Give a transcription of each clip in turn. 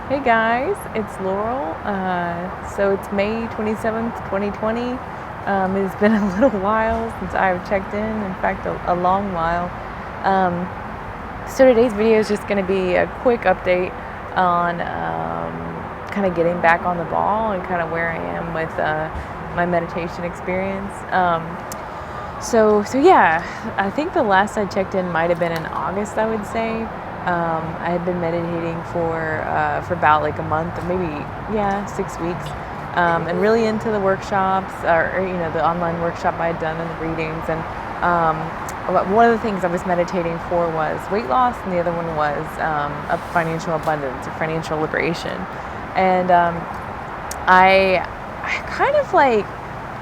Hey guys, it's Laurel. So it's May 27th, 2020. It's been a little while since I've checked in fact, a long while. So today's video is just going to be a quick update on kind of getting back on the ball and kind of where I am with my meditation experience. So yeah, I think the last I checked in might have been in August, I would say. I had been meditating for about like a month or maybe 6 weeks, and really into the workshops or the online workshop I had done and the readings. And one of the things I was meditating for was weight loss, and the other one was a financial abundance or financial liberation. And I kind of like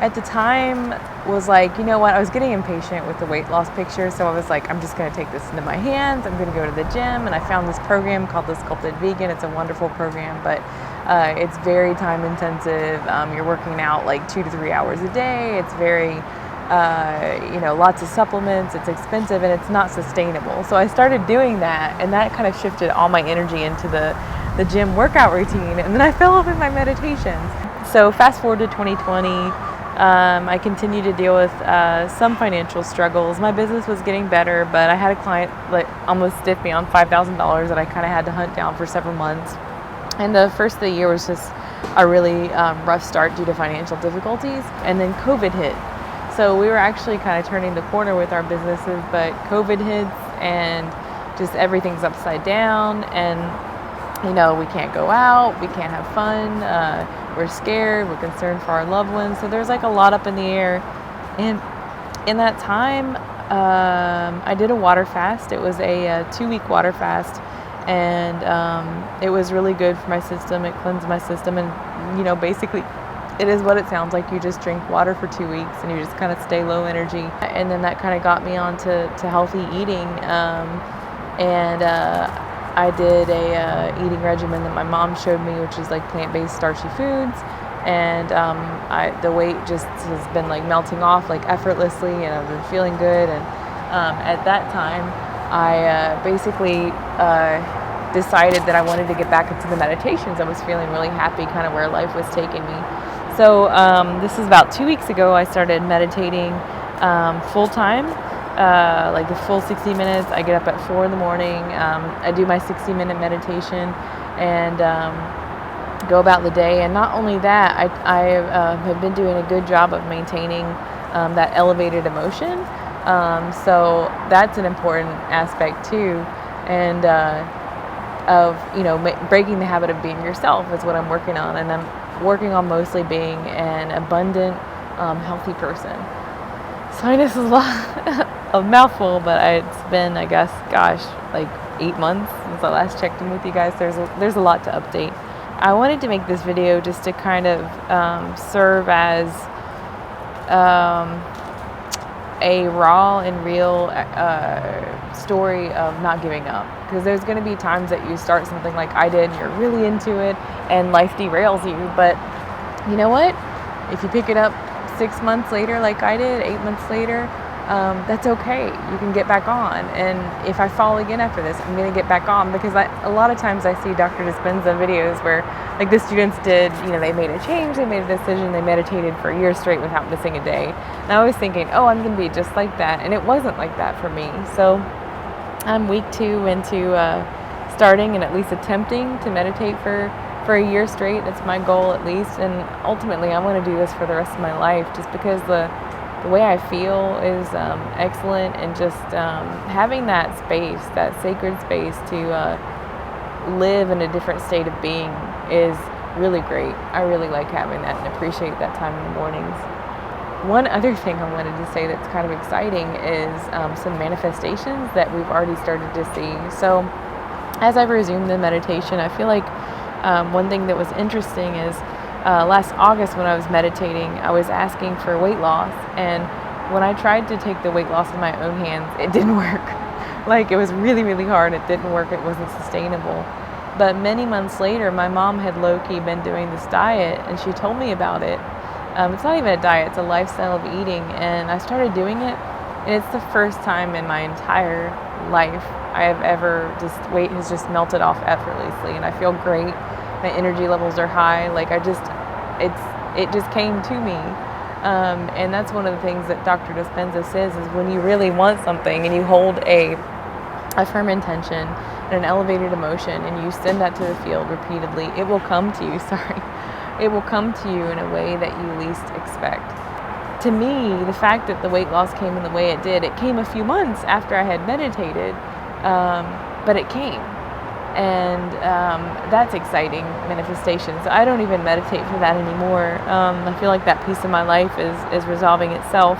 at the time was like, you know what, I was getting impatient with the weight loss picture, so I was like, I'm just going to take this into my hands. I'm going to go to the gym, and I found this program called the Sculpted Vegan. It's a wonderful program, but it's very time intensive. You're working out like 2 to 3 hours a day. It's very lots of supplements. It's expensive, and it's not sustainable. So I started doing that, and that kind of shifted all my energy into the gym workout routine, and then I fell off in my meditations. So fast forward to 2020. I continued to deal with some financial struggles. My business was getting better, but I had a client like almost stiffed me on $5,000 that I kind of had to hunt down for several months. And the first of the year was just a really rough start due to financial difficulties. And then COVID hit. So we were actually kind of turning the corner with our businesses, but COVID hits and just everything's upside down, and we can't go out, we can't have fun, we're scared, we're concerned for our loved ones. So there's like a lot up in the air. And in that time, I did a water fast. It was a 2-week water fast, and it was really good for my system. It cleansed my system, and basically it is what it sounds like. You just drink water for 2 weeks and you just kind of stay low energy. And then that kind of got me on to healthy eating. I did a eating regimen that my mom showed me, which is like plant-based starchy foods, and the weight just has been like melting off like effortlessly, and I've been feeling good. And at that time, I basically decided that I wanted to get back into the meditations. I was feeling really happy, kind of where life was taking me. So this is about 2 weeks ago. I started meditating full time. Like the full 60 minutes. I get up at 4 in the morning. I do my 60-minute meditation and go about the day. And not only that, I have been doing a good job of maintaining that elevated emotion. So that's an important aspect too. And of breaking the habit of being yourself is what I'm working on. And I'm working on mostly being an abundant, healthy person. So I know this is a mouthful, but it's been, I guess, like 8 months since I last checked in with you guys. There's a lot to update. I wanted to make this video just to kind of serve as a raw and real story of not giving up. Because there's going to be times that you start something like I did, and you're really into it, and life derails you. But you know what? If you pick it up 6 months later, like I did, 8 months later, that's okay. You can get back on. And if I fall again after this, I'm going to get back on, because a lot of times I see Dr. Dispenza videos where like the students did, they made a change, they made a decision, they meditated for a year straight without missing a day. And I was thinking, oh, I'm going to be just like that. And it wasn't like that for me. So I'm week 2 into starting and at least attempting to meditate for a year straight. That's my goal at least. And ultimately I want to do this for the rest of my life, just because the way I feel is excellent, and just having that space, that sacred space to live in a different state of being is really great. I really like having that and appreciate that time in the mornings. One other thing I wanted to say that's kind of exciting is some manifestations that we've already started to see. So as I've resumed the meditation, I feel like one thing that was interesting is last August when I was meditating, I was asking for weight loss, and when I tried to take the weight loss in my own hands, it didn't work. Like, it was really, really hard. It didn't work. It wasn't sustainable. But many months later, my mom had low-key been doing this diet, and she told me about it. It's not even a diet, it's a lifestyle of eating, and I started doing it, and it's the first time in my entire life I have ever weight has just melted off effortlessly, and I feel great. my energy levels are high. Like it just came to me. And that's one of the things that Dr. Dispenza says is when you really want something and you hold a firm intention and an elevated emotion and you send that to the field repeatedly, it will come to you, it will come to you in a way that you least expect. To me, the fact that the weight loss came in the way it did, it came a few months after I had meditated, but it came. And that's exciting manifestation. So I don't even meditate for that anymore. I feel like that piece of my life is resolving itself.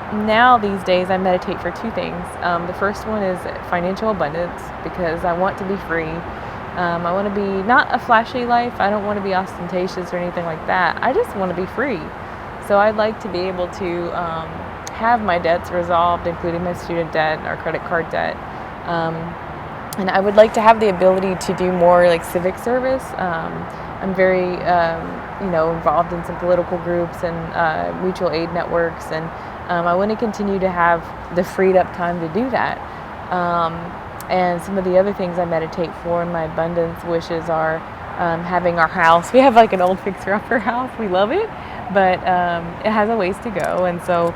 Now these days I meditate for two things. The first one is financial abundance, because I want to be free. I want to be not a flashy life. I don't want to be ostentatious or anything like that. I just want to be free. So I'd like to be able to have my debts resolved, including my student debt, our credit card debt. And I would like to have the ability to do more like civic service. I'm very, involved in some political groups and mutual aid networks, and I want to continue to have the freed up time to do that. And some of the other things I meditate for in my abundance wishes are having our house. We have like an old fixer-upper house. We love it, but it has a ways to go. And so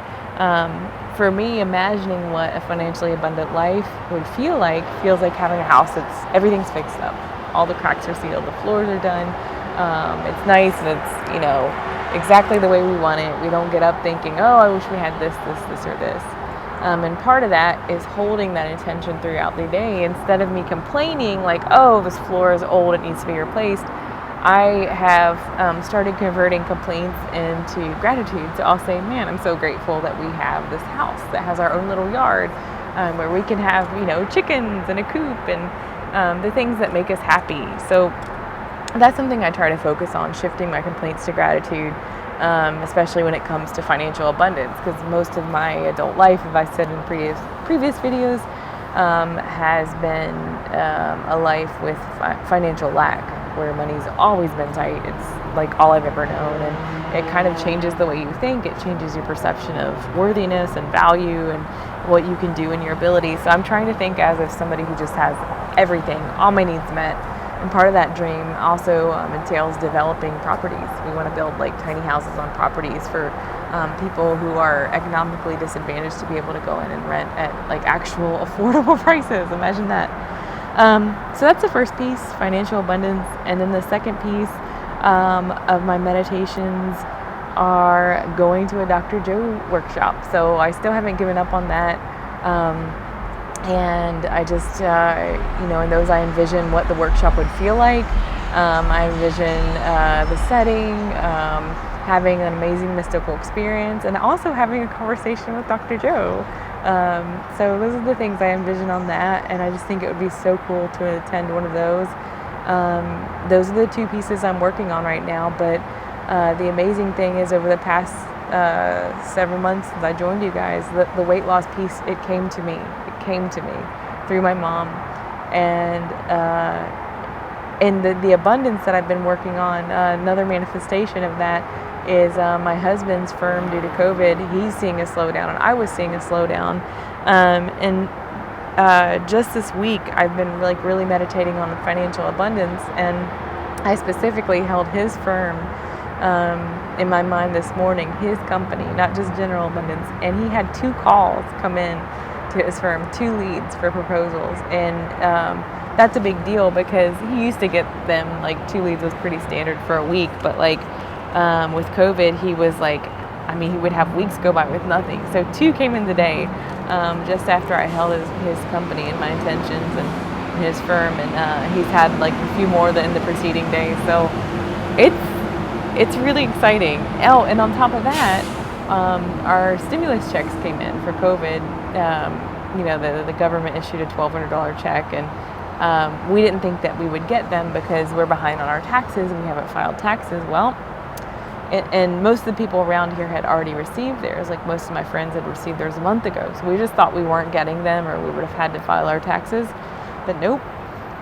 for me, imagining what a financially abundant life would feel like feels like having a house that's everything's fixed up. All the cracks are sealed, the floors are done. It's nice and it's, exactly the way we want it. We don't get up thinking, oh, I wish we had this, or this. And part of that is holding that intention throughout the day. Instead of me complaining like, oh, this floor is old, it needs to be replaced, I have started converting complaints into gratitude. So I'll say, man, I'm so grateful that we have this house that has our own little yard where we can have, chickens and a coop and the things that make us happy. So that's something I try to focus on, shifting my complaints to gratitude, especially when it comes to financial abundance, because most of my adult life, as I said in previous videos, has been a life with financial lack, where money's always been tight. It's like all I've ever known, and it kind of changes the way you think. It changes your perception of worthiness and value and what you can do in your ability. So I'm trying to think as if somebody who just has everything, all my needs met. And part of that dream also entails developing properties. We want to build like tiny houses on properties for people who are economically disadvantaged to be able to go in and rent at like actual affordable prices. Imagine that. So that's the first piece, financial abundance. And then the second piece of my meditations are going to a Dr. Joe workshop. So I still haven't given up on that. And I just, in those I envision what the workshop would feel like. I envision the setting, having an amazing mystical experience, and also having a conversation with Dr. Joe. So those are the things I envision on that, and I just think it would be so cool to attend one of those. Those are the two pieces I'm working on right now, but the amazing thing is over the past several months since I joined you guys, the weight loss piece, it came to me through my mom, and the abundance that I've been working on, another manifestation of that is my husband's firm. Due to COVID, he's seeing a slowdown, and I was seeing a slowdown, and just this week I've been really meditating on the financial abundance, and I specifically held his firm in my mind this morning, his company, not just general abundance, and he had 2 calls come in to his firm, 2 leads for proposals, and that's a big deal because he used to get them 2 leads was pretty standard for a week, but with COVID he was he would have weeks go by with nothing. So 2 came in the day just after I held his company and my intentions and his firm, and he's had a few more in the preceding days. So it's really exciting. Oh, and on top of that, our stimulus checks came in for COVID. The government issued a $1,200 check, and we didn't think that we would get them because we're behind on our taxes and we haven't filed taxes. Well, and most of the people around here had already received theirs. Most of my friends had received theirs a month ago. So we just thought we weren't getting them, or we would have had to file our taxes. But nope,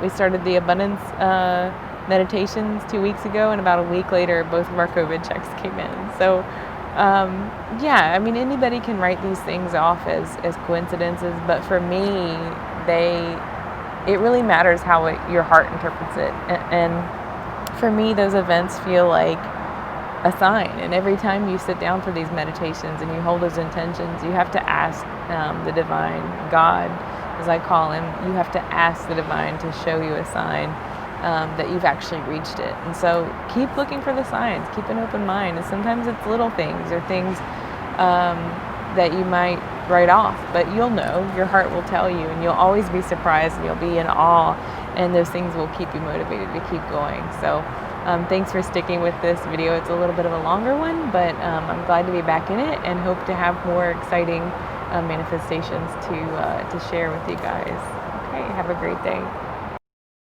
we started the abundance meditations 2 weeks ago, and about a week later, both of our COVID checks came in. So anybody can write these things off as coincidences, but for me, it really matters how your heart interprets it. And for me, those events feel like a sign. And every time you sit down for these meditations and you hold those intentions, you have to ask the divine, God, as I call him, you have to ask the divine to show you a sign that you've actually reached it. And so keep looking for the signs, keep an open mind. And sometimes it's little things or things that you might write off, but you'll know, your heart will tell you, and you'll always be surprised and you'll be in awe, and those things will keep you motivated to keep going. So thanks for sticking with this video. It's a little bit of a longer one, but I'm glad to be back in it and hope to have more exciting manifestations to share with you guys. Okay, have a great day.